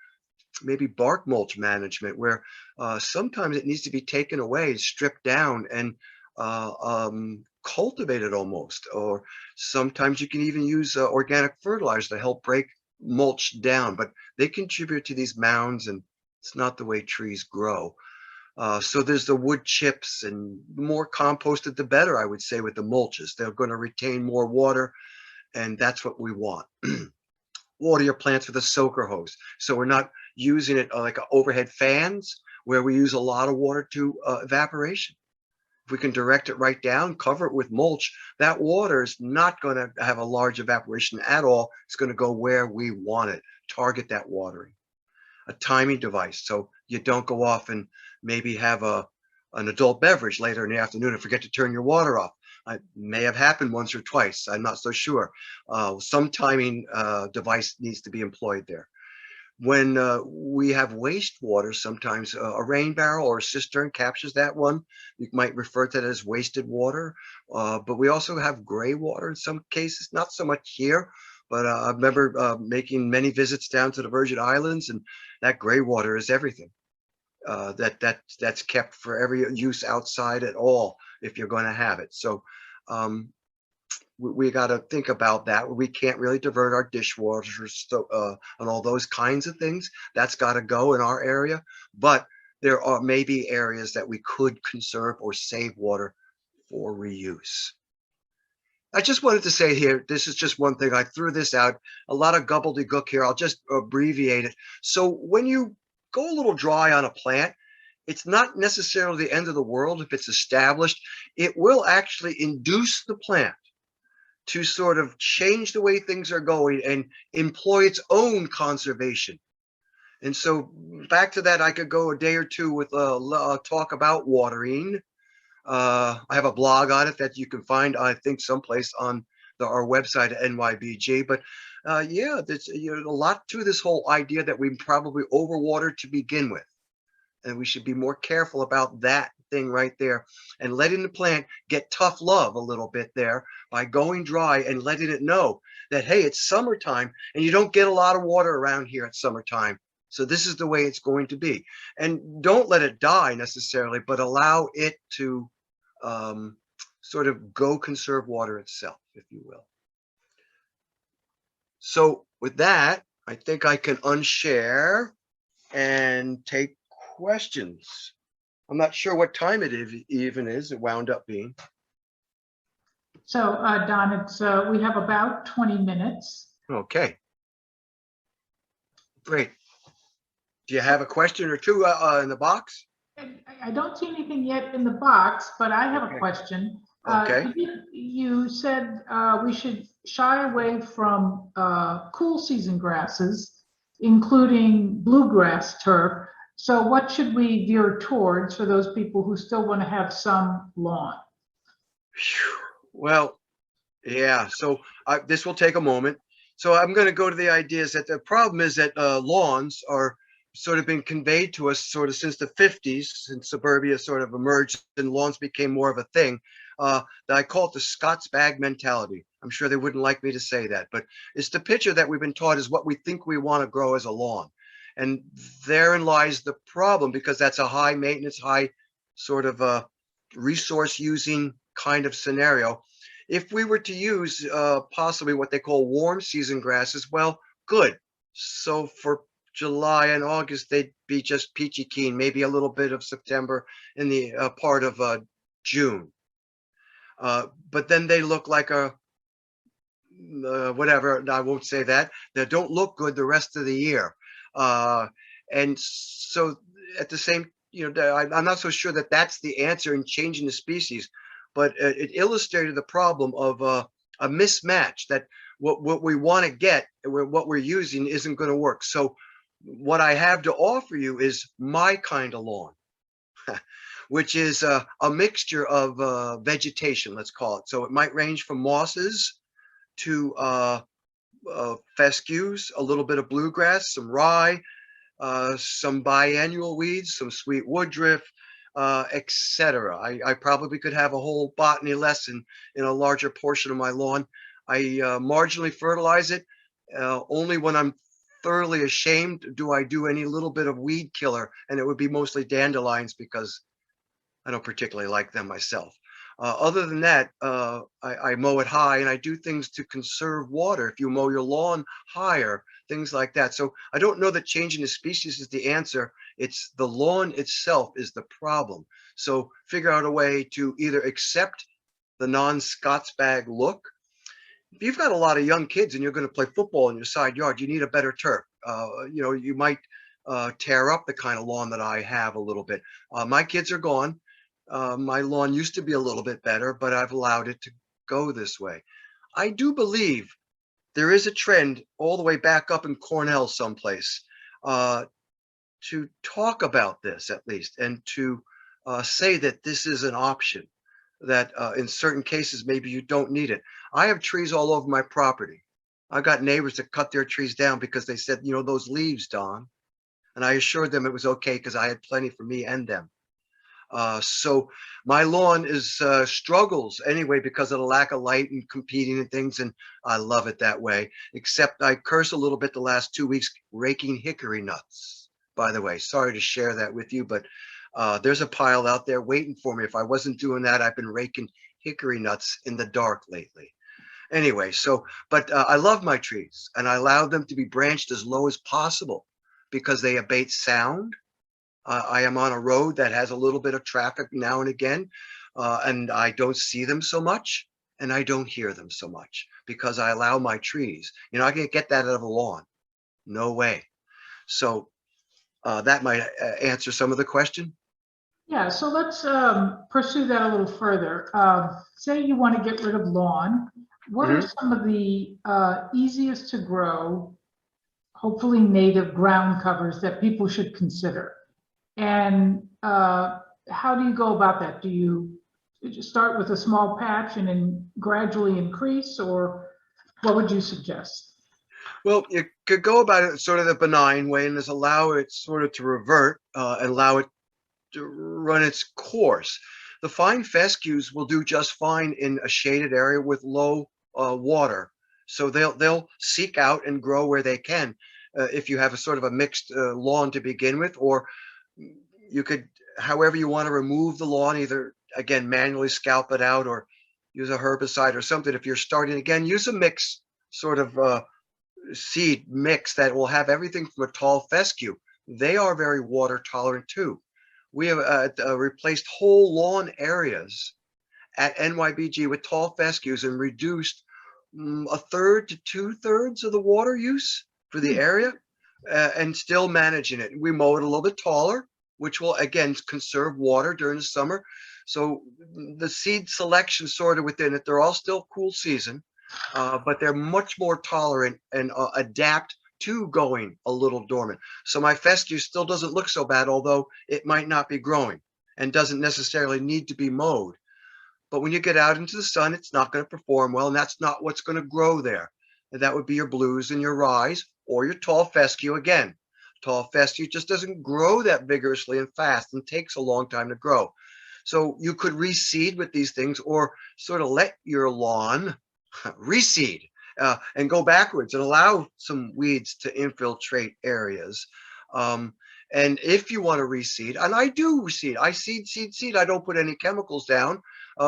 maybe bark mulch management, where sometimes it needs to be taken away, stripped down, and cultivated almost. Or sometimes you can even use organic fertilizer to help break mulch down, but they contribute to these mounds, and it's not the way trees grow. So there's the wood chips, and the more composted, the better, I would say, with the mulches. They're going to retain more water, and that's what we want. Water your plants with a soaker hose. So we're not using it like overhead fans where we use a lot of water to evaporation. If we can direct it right down, cover it with mulch, that water is not going to have a large evaporation at all. It's going to go where we want it. Target that watering. A timing device, so you don't go off and maybe have an adult beverage later in the afternoon and forget to turn your water off. It may have happened once or twice. I'm not so sure. Some timing device needs to be employed there. When we have wastewater, sometimes a rain barrel or a cistern captures that one. You might refer to that as wasted water. But we also have gray water in some cases, not so much here. But I remember making many visits down to the Virgin Islands, and that gray water is everything. That's kept for every use outside at all if you're going to have it. So we got to think about that. We can't really divert our dishwashers and all those kinds of things. That's got to go in our area. But there are maybe areas that we could conserve or save water for reuse. I just wanted to say here, this is just one thing. I threw this out. A lot of gobbledygook here. I'll just abbreviate it. So when you go a little dry on a plant, it's not necessarily the end of the world if it's established. It will actually induce the plant to sort of change the way things are going and employ its own conservation. And so back to that, I could go a day or two with a talk about watering. I have a blog on it that you can find, I think, someplace on our website at NYBG. But yeah, there's a lot to this whole idea that we probably overwatered to begin with. And we should be more careful about that thing right there, and letting the plant get tough love a little bit there by going dry and letting it know that, hey, it's summertime and you don't get a lot of water around here at summertime. So this is the way it's going to be. And don't let it die necessarily, but allow it to sort of go conserve water itself, if you will. So with that, I think I can unshare and take questions. I'm not sure what time it even is. It wound up being.
So, Don, we have about 20 minutes.
Okay. Great. Do you have a question or two in the box?
I don't see anything yet in the box, but I have a question.
Okay.
You said we should shy away from cool season grasses, including bluegrass turf. So what should we veer towards for those people who still want to have some lawn?
Well, yeah. So this will take a moment. So I'm going to go to the ideas that the problem is that lawns are sort of been conveyed to us sort of since the 50s, since suburbia sort of emerged and lawns became more of a thing. That I call it the Scots bag mentality. I'm sure they wouldn't like me to say that, but it's the picture that we've been taught is what we think we want to grow as a lawn. And therein lies the problem, because that's a high maintenance, high sort of resource using kind of scenario. If we were to use possibly what they call warm season grasses, well, good. So for July and August, they'd be just peachy keen, maybe a little bit of September in the part of June. But then they look like a whatever, I won't say that. They don't look good the rest of the year. And so at the same, I'm not so sure that that's the answer in changing the species, but it illustrated the problem of a mismatch, that what we want to get and what we're using isn't going to work. So what I have to offer you is my kind of lawn, which is a mixture of vegetation, let's call it. So it might range from mosses to fescues, a little bit of bluegrass, some rye, some biennial weeds, some sweet woodruff, etc. I probably could have a whole botany lesson in a larger portion of my lawn. I marginally fertilize it. Only when I'm thoroughly ashamed do I do any little bit of weed killer, and it would be mostly dandelions because I don't particularly like them myself. Other than that, I mow it high, and I do things to conserve water. If you mow your lawn higher, things like that. So I don't know that changing the species is the answer. It's the lawn itself is the problem. So figure out a way to either accept the non-Scots bag look. If you've got a lot of young kids and you're going to play football in your side yard, you need a better turf. You might tear up the kind of lawn that I have a little bit. My kids are gone. My lawn used to be a little bit better, but I've allowed it to go this way. I do believe there is a trend all the way back up in Cornell someplace to talk about this at least, and to say that this is an option, that in certain cases, maybe you don't need it. I have trees all over my property. I got neighbors that cut their trees down because they said, those leaves, Don. And I assured them it was okay because I had plenty for me and them. So my lawn is struggles anyway because of the lack of light and competing and things, and I love it that way, except I curse a little bit the last 2 weeks raking hickory nuts. By the way, sorry to share that with you, but there's a pile out there waiting for me. If I wasn't doing that, I've been raking hickory nuts in the dark lately. Anyway, but I love my trees, and I allow them to be branched as low as possible because they abate sound. I am on a road that has a little bit of traffic now and again, and I don't see them so much, and I don't hear them so much because I allow my trees. I can't get that out of a lawn. No way. So that might answer some of the question.
Yeah, so let's pursue that a little further. Say you want to get rid of lawn. What are some of the easiest to grow, hopefully native ground covers that people should consider? And how do you go about that? Do you start with a small patch and then gradually increase, or what would you suggest?
Well, you could go about it sort of the benign way and just allow it sort of to revert and allow it to run its course. The fine fescues will do just fine in a shaded area with low water. So they'll seek out and grow where they can. If you have a sort of a mixed lawn to begin with, or you could, however you want to remove the lawn, either again manually scalp it out or use a herbicide or something. If you're starting again, use a mix sort of seed mix that will have everything from a tall fescue. They are very water tolerant too. We have replaced whole lawn areas at NYBG with tall fescues and reduced a third to 2/3 of the water use for the area, and still managing it. We mow it a little bit taller, which will again conserve water during the summer. So the seed selection sort of within it, they're all still cool season, but they're much more tolerant and adapt to going a little dormant. So my fescue still doesn't look so bad, although it might not be growing and doesn't necessarily need to be mowed. But when you get out into the sun, it's not going to perform well, and that's not what's going to grow there. And that would be your blues and your rye or your tall fescue again. Tall fescue just doesn't grow that vigorously and fast and takes a long time to grow. So you could reseed with these things or sort of let your lawn reseed and go backwards and allow some weeds to infiltrate areas. And if you want to reseed, and I do reseed, I seed. I don't put any chemicals down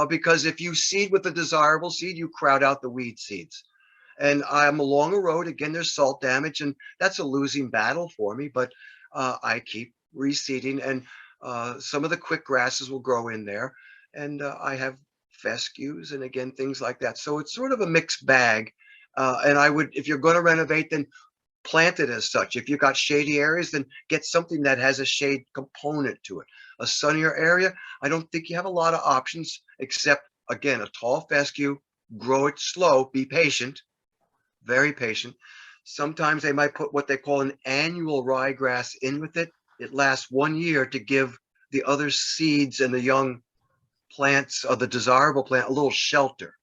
because if you seed with a desirable seed, you crowd out the weed seeds. And I'm along a road, again, there's salt damage, and that's a losing battle for me, but I keep reseeding, and some of the quick grasses will grow in there. And I have fescues and again, things like that. So it's sort of a mixed bag. And I would, if you're going to renovate, then plant it as such. If you've got shady areas, then get something that has a shade component to it. A sunnier area, I don't think you have a lot of options except, again, a tall fescue, grow it slow, be patient, very patient. Sometimes they might put what they call an annual ryegrass in with it. It lasts 1 year to give the other seeds and the young plants of the desirable plant a little shelter.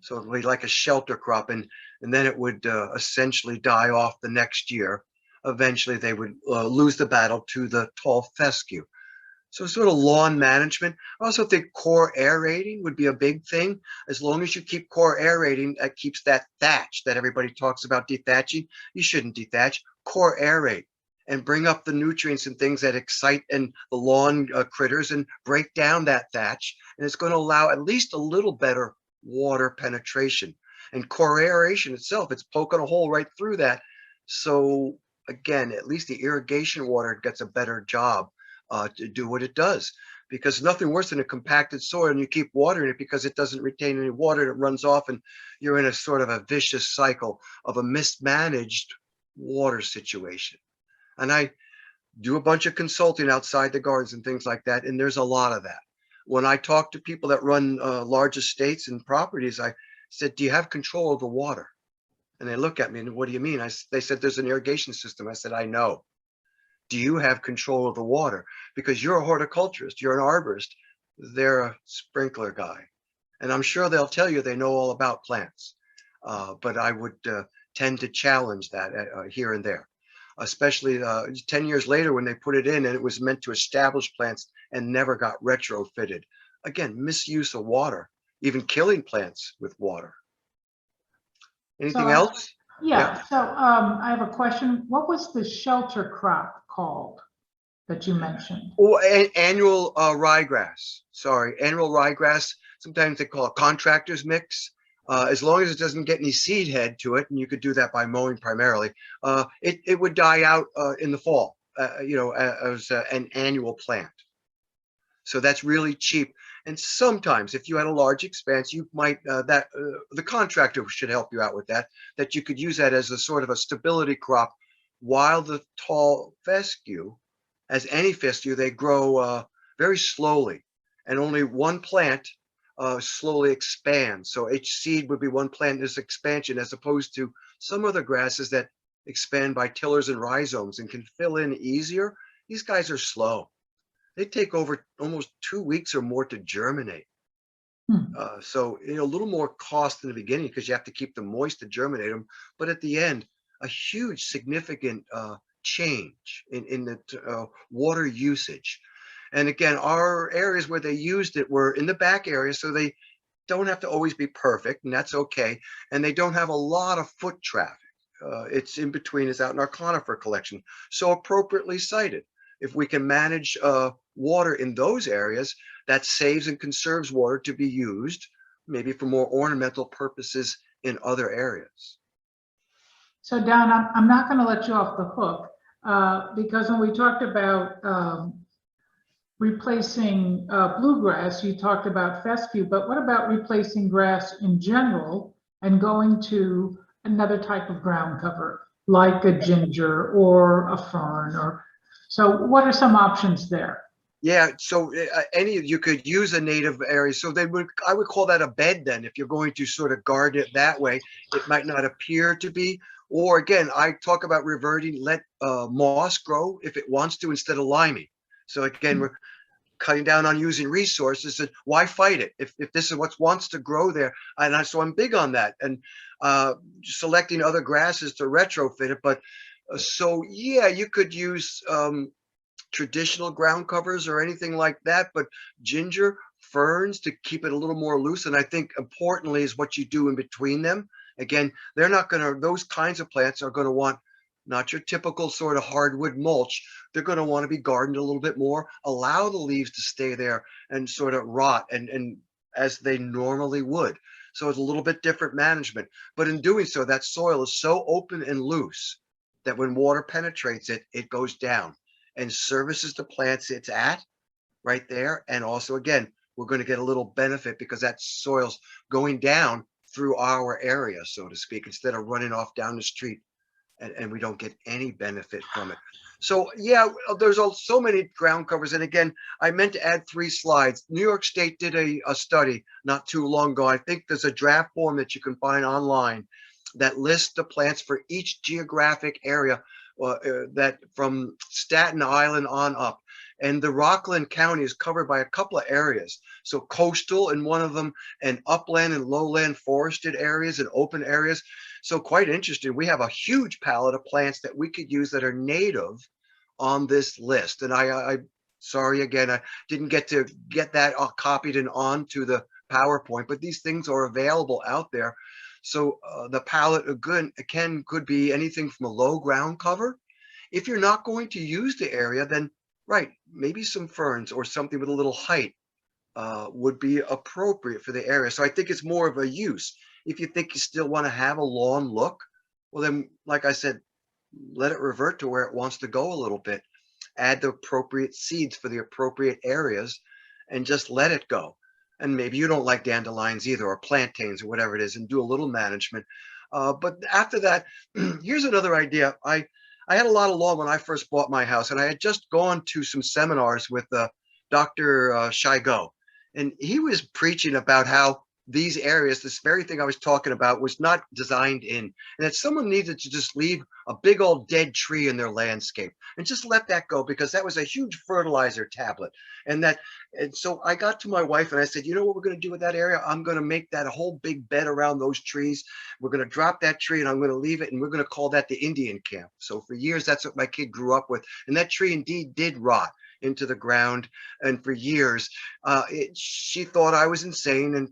So it'd be like a shelter crop, and then it would essentially die off the next year. Eventually, they would lose the battle to the tall fescue. So sort of lawn management. I also think core aerating would be a big thing. As long as you keep core aerating, that keeps that thatch that everybody talks about dethatching. You shouldn't dethatch. Core aerate and bring up the nutrients and things that excite and the lawn critters and break down that thatch. And it's going to allow at least a little better water penetration. And core aeration itself, it's poking a hole right through that. So again, at least the irrigation water gets a better job to do what it does, because nothing worse than a compacted soil and you keep watering it because it doesn't retain any water, it runs off, and you're in a sort of a vicious cycle of a mismanaged water situation. And I do a bunch of consulting outside the gardens and things like that, and there's a lot of that. When I talk to people that run large estates and properties, I said, do you have control of the water? And they look at me and, what do you mean? They said, there's an irrigation system. I said, I know. Do you have control of the water? Because you're a horticulturist, you're an arborist, they're a sprinkler guy. And I'm sure they'll tell you they know all about plants. But I would tend to challenge that here and there, especially 10 years later when they put it in and it was meant to establish plants and never got retrofitted. Again, misuse of water, even killing plants with water. Anything else?
Yeah. So I have a question. What was the shelter crop called that you mentioned?
Oh, annual ryegrass. Sorry, annual ryegrass. Sometimes they call it contractor's mix. As long as it doesn't get any seed head to it, and you could do that by mowing primarily, it would die out in the fall, as an annual plant. So that's really cheap. And sometimes if you had a large expanse, you might, the contractor should help you out with that you could use that as a sort of a stability crop, while the tall fescue, as any fescue, they grow very slowly, and only one plant slowly expands. So each seed would be one plant in this expansion, as opposed to some other grasses that expand by tillers and rhizomes and can fill in easier. These guys are slow. They take over almost 2 weeks or more to germinate. So a little more cost in the beginning because you have to keep them moist to germinate them. But at the end, a huge significant change in the water usage. And again, our areas where they used it were in the back area, so they don't have to always be perfect, and that's okay. And they don't have a lot of foot traffic. It's in between, it's out in our conifer collection, so appropriately sited. If we can manage water in those areas, that saves and conserves water to be used, maybe for more ornamental purposes in other areas.
So Don, I'm not going to let you off the hook because when we talked about replacing bluegrass, you talked about fescue, but what about replacing grass in general and going to another type of ground cover, like a ginger or a fern? Or so what are some options there?
Yeah, so any you could use a native area. So I would call that a bed then. If you're going to sort of guard it that way, it might not appear to be. Or again, I talk about reverting, let moss grow if it wants to instead of liming. So again, we're cutting down on using resources, and why fight it if this is what wants to grow there? So I'm big on that, and selecting other grasses to retrofit it. But so yeah, you could use traditional ground covers or anything like that, but ginger, ferns to keep it a little more loose. And I think importantly is what you do in between them. Again, they're not going to, those kinds of plants are going to want not your typical sort of hardwood mulch. They're going to want to be gardened a little bit more, allow the leaves to stay there and sort of rot and as they normally would. So it's a little bit different management. But in doing so, that soil is so open and loose that when water penetrates it, it goes down and services the plants it's at right there. And also, again, we're going to get a little benefit because that soil's going down through our area, so to speak, instead of running off down the street and we don't get any benefit from it. So yeah, there's so many ground covers. And again, I meant to add 3 slides. New York State did a study not too long ago. I think there's a draft form that you can find online that lists the plants for each geographic area that from Staten Island on up. And the Rockland County is covered by a couple of areas. So coastal in one of them, and upland and lowland forested areas and open areas. So quite interesting. We have a huge palette of plants that we could use that are native on this list. And I sorry again, I didn't get to get that copied and onto the PowerPoint, but these things are available out there. So the palette again could be anything from a low ground cover. If you're not going to use the area, then right, maybe some ferns or something with a little height would be appropriate for the area. So I think it's more of a use. If you think you still want to have a lawn look, well then, like I said, let it revert to where it wants to go a little bit. Add the appropriate seeds for the appropriate areas and just let it go. And maybe you don't like dandelions either, or plantains or whatever it is, and do a little management. But after that, here's another idea. I had a lot of lawn when I first bought my house, and I had just gone to some seminars with Dr. Shigo, and he was preaching about how these areas, this very thing I was talking about, was not designed in, and that someone needed to just leave a big old dead tree in their landscape and just let that go, because that was a huge fertilizer tablet. And so I got to my wife and I said, you know what we're going to do with that area? I'm going to make that a whole big bed around those trees. We're going to drop that tree and I'm going to leave it, and we're going to call that the Indian camp. So for years, that's what my kid grew up with. And that tree indeed did rot into the ground. And for years, she thought I was insane, and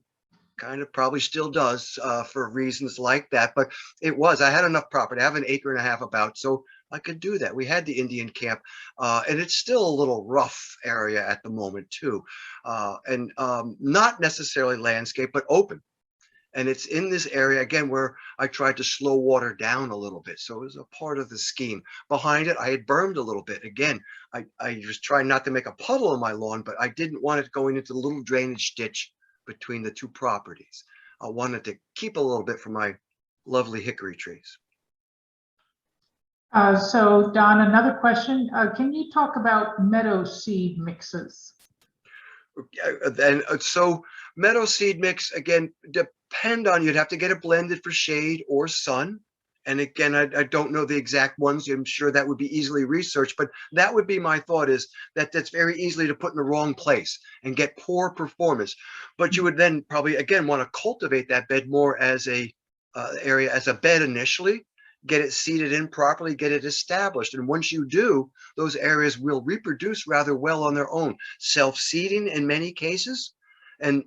kind of probably still does for reasons like that. But I had enough property. I have 1.5 acres about, so I could do that. We had the Indian camp, and it's still a little rough area at the moment too, and not necessarily landscape, but open. And it's in this area again where I tried to slow water down a little bit. So it was a part of the scheme. Behind it, I had bermed a little bit. Again, I was trying not to make a puddle on my lawn, but I didn't want it going into the little drainage ditch between the 2 properties. I wanted to keep a little bit for my lovely hickory trees.
So Don, another question. Can you talk about meadow seed mixes?
So meadow seed mix, again, you'd have to get it blended for shade or sun. And again, I don't know the exact ones. I'm sure that would be easily researched, but that would be my thought, is that that's very easily to put in the wrong place and get poor performance. But you would then probably, again, want to cultivate that bed more as a area, as a bed initially, get it seeded in properly, get it established. And once you do, those areas will reproduce rather well on their own, self-seeding in many cases. And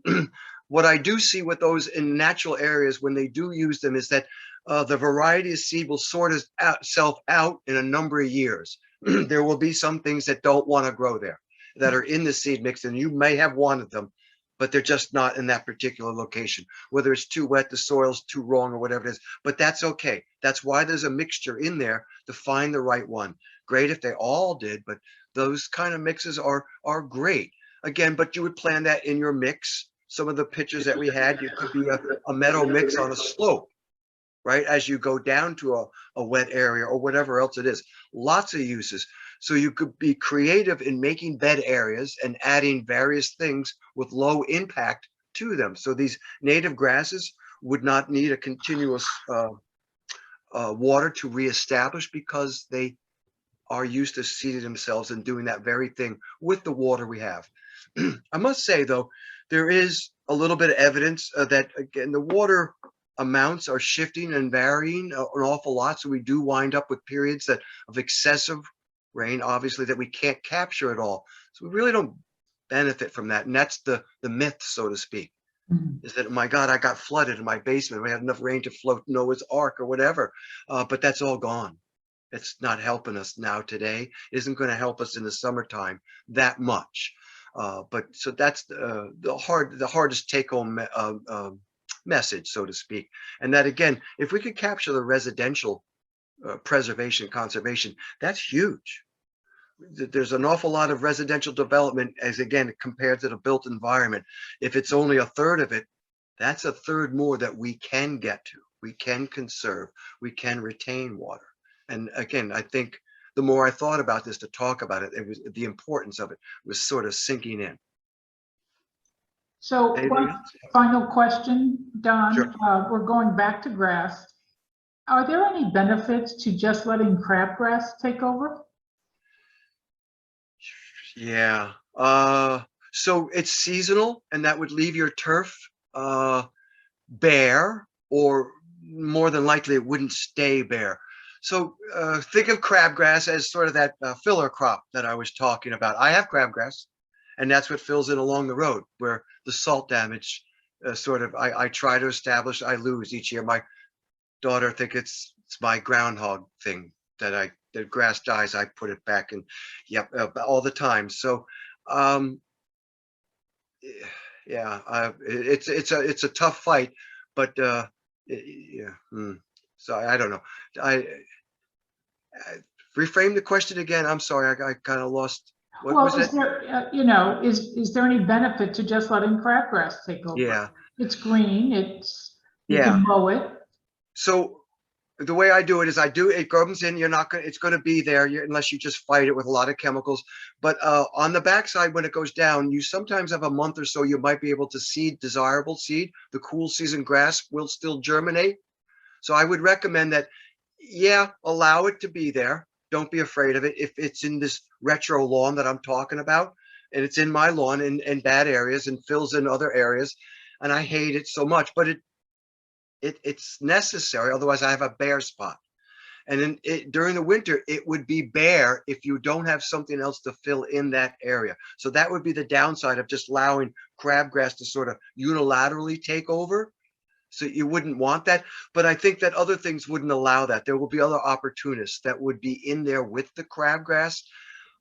what I do see with those in natural areas when they do use them is that the variety of seed will sort itself out in a number of years. There will be some things that don't want to grow there, that are in the seed mix, and you may have wanted them, but they're just not in that particular location. Whether it's too wet, the soil's too wrong, or whatever it is, but that's okay. That's why there's a mixture in there to find the right one. Great if they all did, but those kind of mixes are great. Again, but you would plan that in your mix. Some of the pictures that we had, you could be a meadow mix on a slope, right? As you go down to a wet area or whatever else it is, lots of uses. So you could be creative in making bed areas and adding various things with low impact to them. So these native grasses would not need a continuous water to reestablish because they are used to seeding themselves and doing that very thing with the water we have. I must say, though, there is a little bit of evidence that, again, the water amounts are shifting and varying an awful lot. So we do wind up with periods of excessive rain, obviously, that we can't capture at all. So we really don't benefit from that. And that's the myth, so to speak, is that, oh my God, I got flooded in my basement. We had enough rain to float Noah's Ark or whatever. But that's all gone. It's not helping us now today. It isn't going to help us in the summertime that much. But so that's the hardest take-home message, so to speak. And that, again, if we could capture the residential preservation, conservation, that's huge. There's an awful lot of residential development, as again, compared to the built environment. If it's only a third of it, that's a third more that we can get to. We can conserve. We can retain water. And again, I think the more I thought about this to talk about it, it was the importance of it was sort of sinking in.
So one final question, Don.
Sure.
We're going back to grass. Are there any benefits to just letting crabgrass take over?
Yeah. So it's seasonal, and that would leave your turf bare, or more than likely it wouldn't stay bare. So think of crabgrass as sort of that filler crop that I was talking about. I have crabgrass, and that's what fills in along the road where the salt damage I try to establish, I lose each year. My daughter think it's my groundhog thing that the grass dies, I put it back, and yep, all the time. So yeah, it's a tough fight, but yeah. So I don't know. I reframe the question again. I'm sorry, I kind of lost. What was
is
it?
there, is there any benefit to just letting crabgrass take over?
Yeah.
It's green. You can mow it.
So the way I do it is it comes in, it's going to be there unless you just fight it with a lot of chemicals. But on the backside, when it goes down, you sometimes have a month or so, you might be able to seed desirable seed. The cool season grass will still germinate. So I would recommend that, yeah, allow it to be there. Don't be afraid of it. If it's in this retro lawn that I'm talking about, and it's in my lawn in bad areas and fills in other areas, and I hate it so much, but it's necessary. Otherwise, I have a bare spot. And then during the winter, it would be bare if you don't have something else to fill in that area. So that would be the downside of just allowing crabgrass to sort of unilaterally take over. So you wouldn't want that. But I think that other things wouldn't allow that. There will be other opportunists that would be in there with the crabgrass.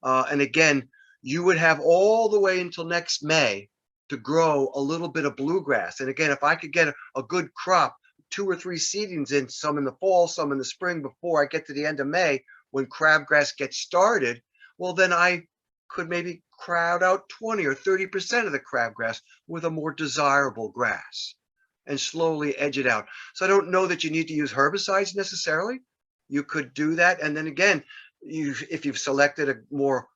And again, you would have all the way until next May to grow a little bit of bluegrass. And again, if I could get a good crop, 2 or 3 seedings in, some in the fall, some in the spring, before I get to the end of May, when crabgrass gets started, well, then I could maybe crowd out 20 or 30% of the crabgrass with a more desirable grass and slowly edge it out. So I don't know that you need to use herbicides necessarily. You could do that. And then again, if you've selected a more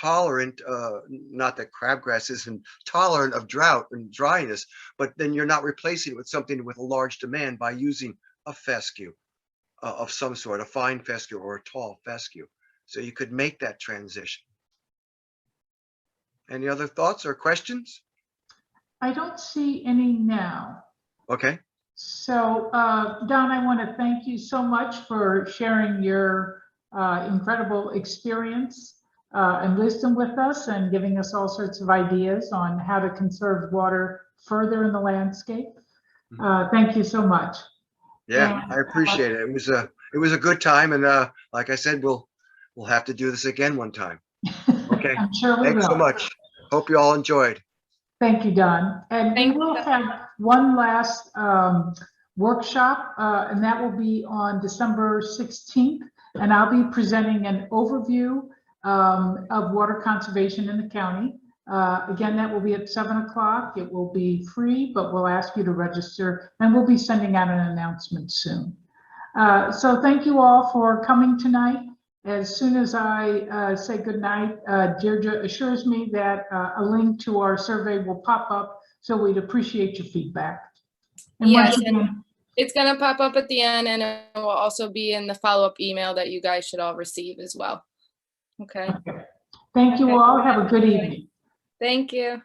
tolerant, not that crabgrass isn't tolerant of drought and dryness, but then you're not replacing it with something with a large demand by using a fescue of some sort, a fine fescue or a tall fescue. So you could make that transition. Any other thoughts or questions?
I don't see any now.
Okay.
So, Don, I want to thank you so much for sharing your incredible experience and wisdom with us, and giving us all sorts of ideas on how to conserve water further in the landscape. Thank you so much.
Yeah, and I appreciate it. It was a good time, and like I said, we'll have to do this again one time. Okay.
I'm sure we
Thanks
will.
so much. Hope you all enjoyed.
Thank you, Don. And we will have one last workshop, and that will be on December 16th. And I'll be presenting an overview of water conservation in the county. Again, that will be at 7 o'clock. It will be free, but we'll ask you to register, and we'll be sending out an announcement soon. So thank you all for coming tonight. As soon as I say goodnight, Deirdre assures me that a link to our survey will pop up, so we'd appreciate your feedback. And
Yes,
once again,
it's going to pop up at the end, and it will also be in the follow-up email that you guys should all receive as well. Okay.
thank you all. Have a good evening.
Thank you.